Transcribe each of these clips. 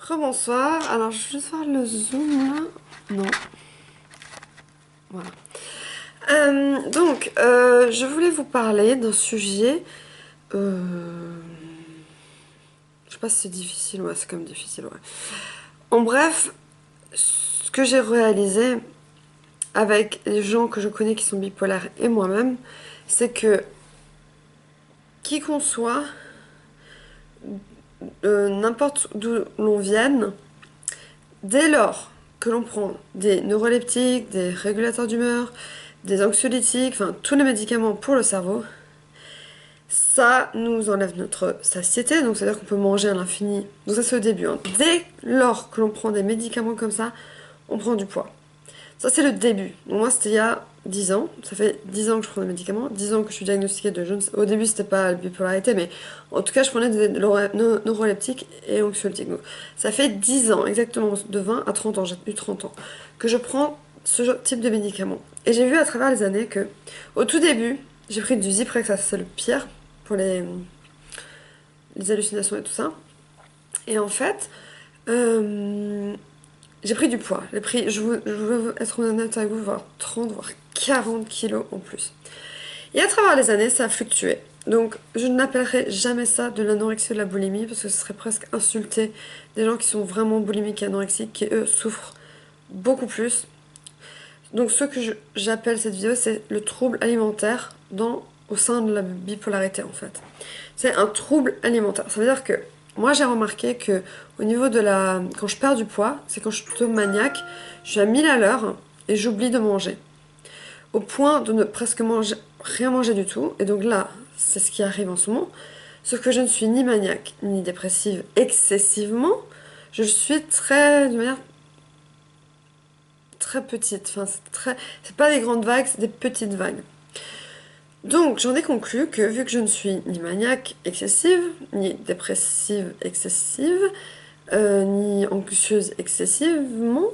Rebonsoir, alors je vais juste voir le zoom là. Non. Voilà. Je voulais vous parler d'un sujet. Je sais pas si c'est difficile, ouais, c'est quand même difficile, ouais. En bref, ce que j'ai réalisé avec les gens que je connais qui sont bipolaires et moi-même, c'est que qui qu'on soit, n'importe d'où l'on vienne, dès lors que l'on prend des neuroleptiques, des régulateurs d'humeur, des anxiolytiques, enfin tous les médicaments pour le cerveau, ça nous enlève notre satiété, donc c'est-à-dire qu'on peut manger à l'infini. Donc ça c'est au début, hein. Dès lors que l'on prend des médicaments comme ça, on prend du poids. Ça c'est le début. Donc moi c'était il y a 10 ans, ça fait 10 ans que je prends des médicaments, 10 ans que je suis diagnostiquée de jeunes... Au début c'était pas la bipolarité, mais en tout cas je prenais des neuroleptiques et anxiolytiques. Donc ça fait 10 ans, exactement de 20 à 30 ans, j'ai eu 30 ans, que je prends ce type de médicaments. Et j'ai vu à travers les années que, au tout début, j'ai pris du Zyprexa, c'est le pire pour les hallucinations et tout ça. Et en fait, j'ai pris du poids. Je veux être honnête avec vous, voire 30, voire 40 kilos en plus. Et à travers les années, ça a fluctué. Donc, je n'appellerai jamais ça de l'anorexie ou de la boulimie, parce que ce serait presque insulter des gens qui sont vraiment boulimiques et anorexiques, qui eux souffrent beaucoup plus. Donc, ce que j'appelle cette vidéo, c'est le trouble alimentaire au sein de la bipolarité, en fait. C'est un trouble alimentaire. Ça veut dire que moi, j'ai remarqué que au niveau de la... Quand je perds du poids, c'est quand je suis plutôt maniaque, je suis à 1000 à l'heure et j'oublie de manger. Au point de ne presque rien manger du tout. Et donc là, c'est ce qui arrive en ce moment. Sauf que je ne suis ni maniaque, ni dépressive excessivement. Je suis de manière très petite. Enfin, c'est pas des grandes vagues, c'est des petites vagues. Donc, j'en ai conclu que vu que je ne suis ni maniaque excessive, ni dépressive excessive, ni anxieuse excessivement,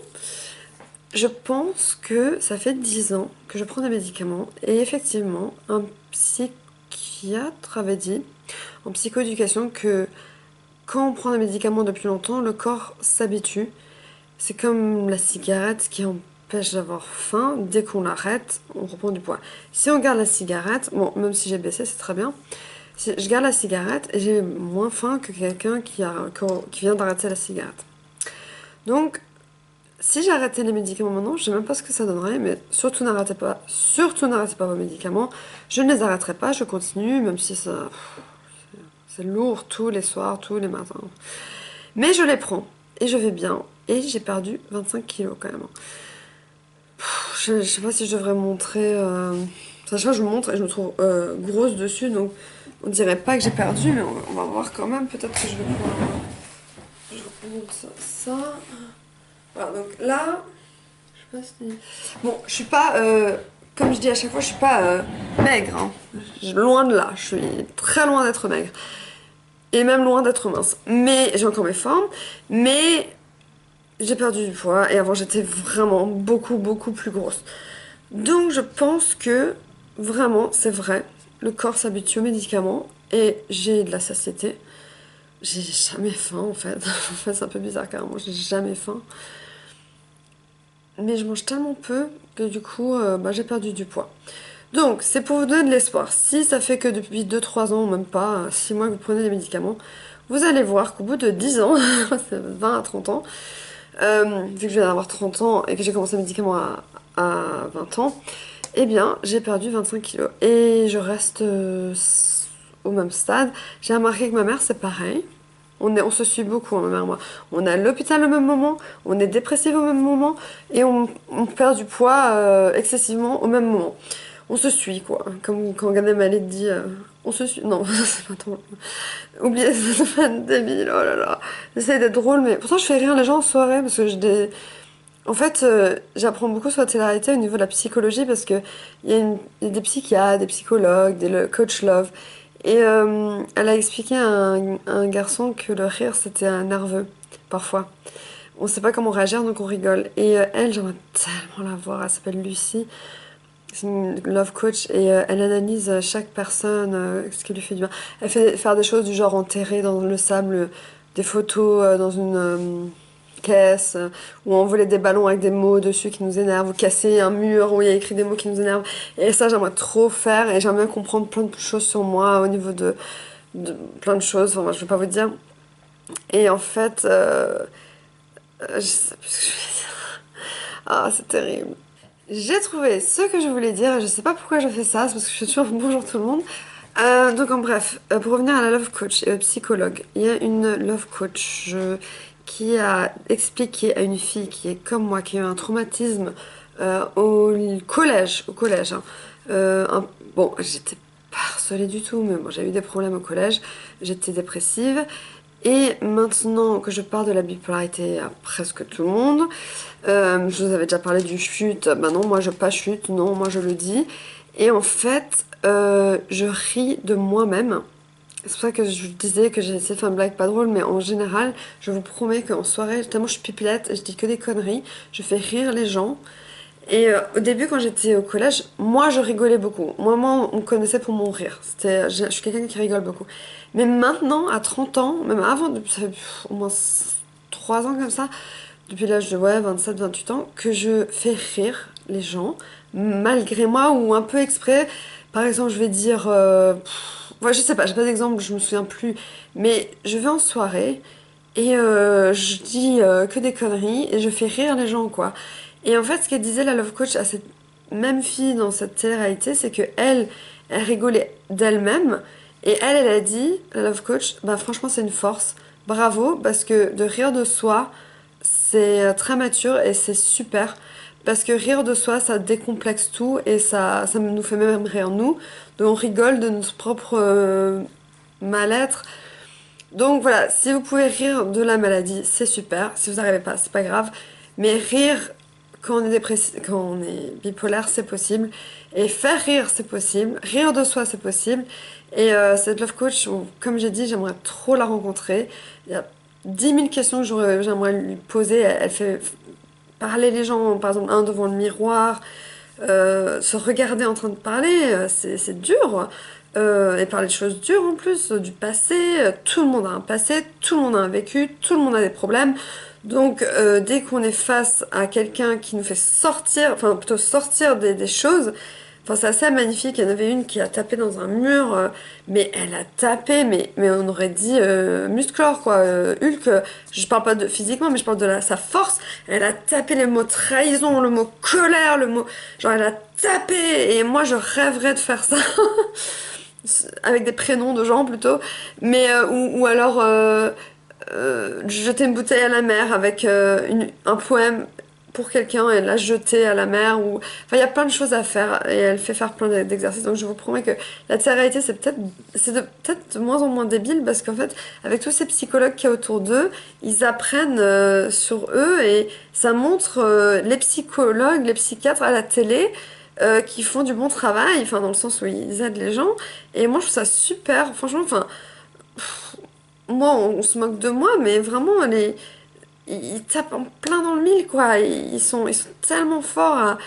je pense que ça fait 10 ans que je prends des médicaments. Et effectivement, un psychiatre avait dit, en psychoéducation, que quand on prend des médicaments depuis longtemps, le corps s'habitue. C'est comme la cigarette qui empêche d'avoir faim. Dès qu'on l'arrête, on reprend du poids. Si on garde la cigarette, bon, même si j'ai baissé, c'est très bien. Si je garde la cigarette, j'ai moins faim que quelqu'un qui vient d'arrêter la cigarette. Donc, si j'arrêtais les médicaments maintenant, je sais même pas ce que ça donnerait, mais surtout n'arrêtez pas vos médicaments. Je ne les arrêterai pas, je continue, même si c'est lourd tous les soirs, tous les matins. Mais je les prends, et je vais bien, et j'ai perdu 25 kilos quand même. Je sais pas si je devrais montrer... Sachant que je me montre et je me trouve grosse dessus, donc on dirait pas que j'ai perdu, mais on va voir quand même. Peut-être que je vais pouvoir... Je remonte ça. Voilà, donc là... Je sais pas si... Bon, je suis pas... comme je dis à chaque fois, je suis pas maigre. Hein. Loin de là, je suis très loin d'être maigre. Et même loin d'être mince. Mais j'ai encore mes formes. Mais j'ai perdu du poids et avant j'étais vraiment beaucoup plus grosse. Donc je pense que vraiment c'est vrai, le corps s'habitue aux médicaments et j'ai de la satiété. J'ai jamais faim en fait. En fait c'est un peu bizarre car moi j'ai jamais faim. Mais je mange tellement peu que du coup j'ai perdu du poids. Donc c'est pour vous donner de l'espoir. Si ça fait que depuis 2-3 ans, même pas 6 mois que vous prenez des médicaments, vous allez voir qu'au bout de 10 ans, c'est 20 à 30 ans, vu que je viens d'avoir 30 ans et que j'ai commencé les médicaments à 20 ans, eh bien, j'ai perdu 25 kilos. Et je reste au même stade. J'ai remarqué que ma mère, c'est pareil. On se suit beaucoup, hein, ma mère et moi. On est à l'hôpital au même moment, on est dépressif au même moment, et on perd du poids excessivement au même moment. On se suit, quoi. Comme quand Gad Elmaleh dit on se suit. Non, c'est pas drôle. Oubliez, c'est pas débile, oh là là. J'essaie d'être drôle, mais pourtant je fais rire les gens en soirée parce que en fait, j'apprends beaucoup sur la télé-réalité au niveau de la psychologie parce que il y a des psychiatres, des psychologues, des coach love. Et elle a expliqué à un garçon que le rire c'était un nerveux, parfois. On sait pas comment réagir donc on rigole. Et elle, j'aimerais tellement la voir, elle s'appelle Lucie. C'est une love coach et elle analyse chaque personne, ce qui lui fait du bien. Elle fait faire des choses du genre enterrer dans le sable des photos dans une caisse, ou envoler des ballons avec des mots dessus qui nous énervent, ou casser un mur où il y a écrit des mots qui nous énervent. Et ça, j'aimerais trop faire, et j'aimerais bien comprendre plein de choses sur moi au niveau de plein de choses. Enfin, moi, je vais pas vous dire. Et en fait, je sais plus ce que je voulais dire. Ah, c'est terrible. J'ai trouvé ce que je voulais dire, et je sais pas pourquoi je fais ça, c'est parce que je suis toujours bonjour tout le monde. Donc en bref, pour revenir à la love coach et au psychologue, il y a une love coach qui a expliqué à une fille qui est comme moi, qui a eu un traumatisme au collège, hein. Bon, j'étais pas harcelée du tout, mais bon, j'ai eu des problèmes au collège, j'étais dépressive. Et maintenant que je parle de la bipolarité à presque tout le monde, je vous avais déjà parlé du chute, bah non, moi je pas chute, non, moi je le dis. Et en fait, je ris de moi-même. C'est pour ça que je vous disais que j'ai essayé de faire une blague pas drôle, mais en général, je vous promets qu'en soirée, tellement je suis pipelette, je dis que des conneries, je fais rire les gens. Et au début, quand j'étais au collège, moi je rigolais beaucoup. Moi on me connaissait pour mon rire. Je suis quelqu'un qui rigole beaucoup. Mais maintenant, à 30 ans, même avant, ça fait au moins 3 ans comme ça, depuis l'âge de ouais, 27-28 ans, que je fais rire les gens, malgré moi ou un peu exprès. Par exemple, je vais dire. Ouais, je sais pas, j'ai pas d'exemple, je me souviens plus. Mais je vais en soirée et je dis que des conneries et je fais rire les gens, quoi. Et en fait, ce qu'elle disait la love coach à cette même fille dans cette télé-réalité, c'est que elle rigolait d'elle-même. Et elle a dit, la love coach, bah franchement, c'est une force. Bravo, parce que de rire de soi, c'est très mature et c'est super. Parce que rire de soi, ça décomplexe tout et ça nous fait même rire nous. Donc on rigole de notre propre mal-être. Donc voilà, si vous pouvez rire de la maladie, c'est super. Si vous n'arrivez pas, c'est pas grave. Mais rire quand on est bipolaire, c'est possible. Et faire rire, c'est possible. Rire de soi, c'est possible. Et cette love coach, comme j'ai dit, j'aimerais trop la rencontrer. Il y a 10 000 questions que j'aimerais lui poser. Elle fait parler les gens, par exemple, un devant le miroir, se regarder en train de parler, c'est dur. Et parler de choses dures en plus, du passé. Tout le monde a un passé, tout le monde a un vécu, tout le monde a des problèmes. Donc dès qu'on est face à quelqu'un qui nous fait sortir, enfin plutôt sortir des choses, enfin c'est assez magnifique. Il y en avait une qui a tapé dans un mur, mais elle a tapé, mais on aurait dit Musclor quoi, Hulk. Je parle pas de physiquement, mais je parle de sa force. Elle a tapé le mot trahison, le mot colère, le mot, genre elle a tapé. Et moi je rêverais de faire ça. Avec des prénoms de gens plutôt, mais ou alors jeter une bouteille à la mer avec un poème pour quelqu'un et la jeter à la mer ou enfin il y a plein de choses à faire et elle fait faire plein d'exercices donc je vous promets que la télé-réalité peut-être de moins en moins débile parce qu'en fait avec tous ces psychologues qu'il y a autour d'eux ils apprennent sur eux et ça montre les psychologues les psychiatres à la télé qui font du bon travail enfin dans le sens où ils aident les gens et moi je trouve ça super franchement enfin moi, on se moque de moi, mais vraiment, ils tapent en plein dans le mille, quoi. Ils sont tellement forts à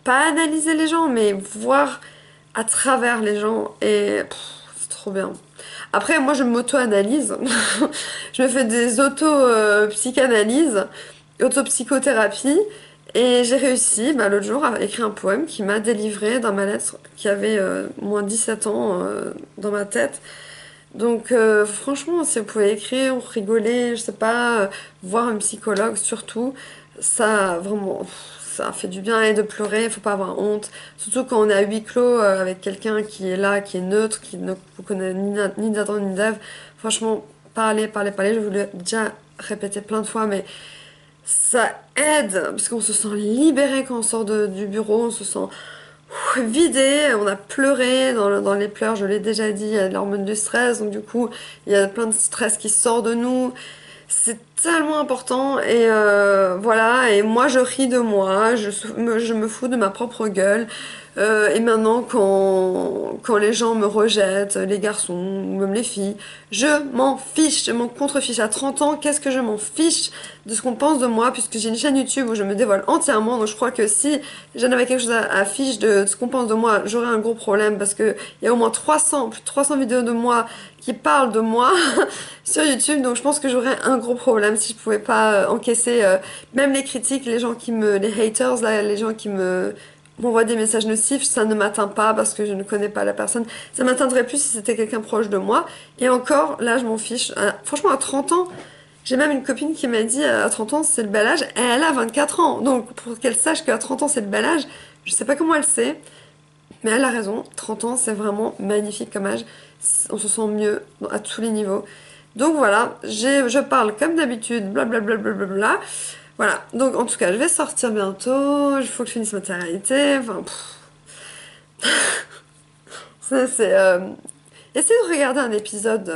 pas analyser les gens, mais voir à travers les gens. Et c'est trop bien. Après, moi, je m'auto-analyse. Je me fais des auto-psychanalyses, auto-psychothérapie. Et j'ai réussi, bah, l'autre jour, à écrire un poème qui m'a délivré d'un mal-être qui avait moins 17 ans dans ma tête. Donc franchement, si vous pouvez écrire ou rigoler, je sais pas, voir un psychologue surtout, ça vraiment, ça fait du bien et de pleurer, il faut pas avoir honte. Surtout quand on est à huis clos avec quelqu'un qui est là, qui est neutre, qui ne vous connaît ni d'Adam ni d'Ève. Franchement, parler, je vous l'ai déjà répété plein de fois, mais ça aide, parce qu'on se sent libéré quand on sort du bureau, on se sent vidé, on a pleuré dans les pleurs, je l'ai déjà dit, il y a l'hormone du stress, donc du coup, il y a plein de stress qui sort de nous. C'est tellement important et voilà, et moi je ris de moi, je me fous de ma propre gueule. Et maintenant quand les gens me rejettent, les garçons ou même les filles, je m'en fiche, je m'en contrefiche. À 30 ans, qu'est-ce que je m'en fiche de ce qu'on pense de moi, puisque j'ai une chaîne YouTube où je me dévoile entièrement. Donc je crois que si j'en avais quelque chose à fiche de ce qu'on pense de moi, j'aurais un gros problème, parce que il y a au moins 300, plus de 300 vidéos de moi qui parlent de moi sur YouTube. Donc je pense que j'aurais un gros problème si je pouvais pas encaisser même les critiques, les haters là, les gens qui m'envoient des messages nocifs. Ça ne m'atteint pas parce que je ne connais pas la personne. Ça m'atteindrait plus si c'était quelqu'un proche de moi. Et encore, là, je m'en fiche. Franchement, à 30 ans, j'ai même une copine qui m'a dit à 30 ans c'est le bel âge, et elle a 24 ans. Donc pour qu'elle sache qu'à 30 ans c'est le bel âge, je sais pas comment elle sait, mais elle a raison. 30 ans c'est vraiment magnifique comme âge. On se sent mieux à tous les niveaux. Donc voilà, je parle comme d'habitude, blablabla. Voilà, donc en tout cas, je vais sortir bientôt, il faut que je finisse ma télé-réalité, enfin, c'est... Essayez de regarder un épisode,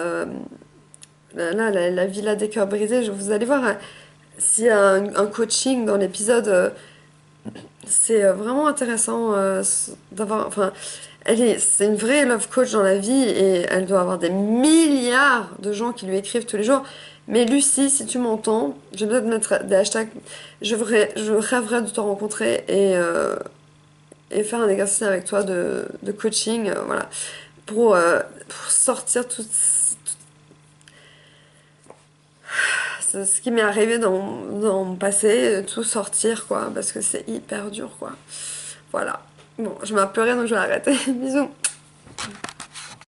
la Villa des cœurs brisés, vous allez voir s'il y a un coaching dans l'épisode, c'est vraiment intéressant d'avoir... Enfin, c'est une vraie love coach dans la vie et elle doit avoir des milliards de gens qui lui écrivent tous les jours. Mais Lucie, si tu m'entends, je vais peut-être mettre des hashtags. Je rêverais de te rencontrer et faire un exercice avec toi de coaching, voilà, pour sortir ce qui m'est arrivé dans mon passé, tout sortir, quoi, parce que c'est hyper dur, quoi. Voilà. Bon, je m'appellerai donc je vais arrêter. Bisous.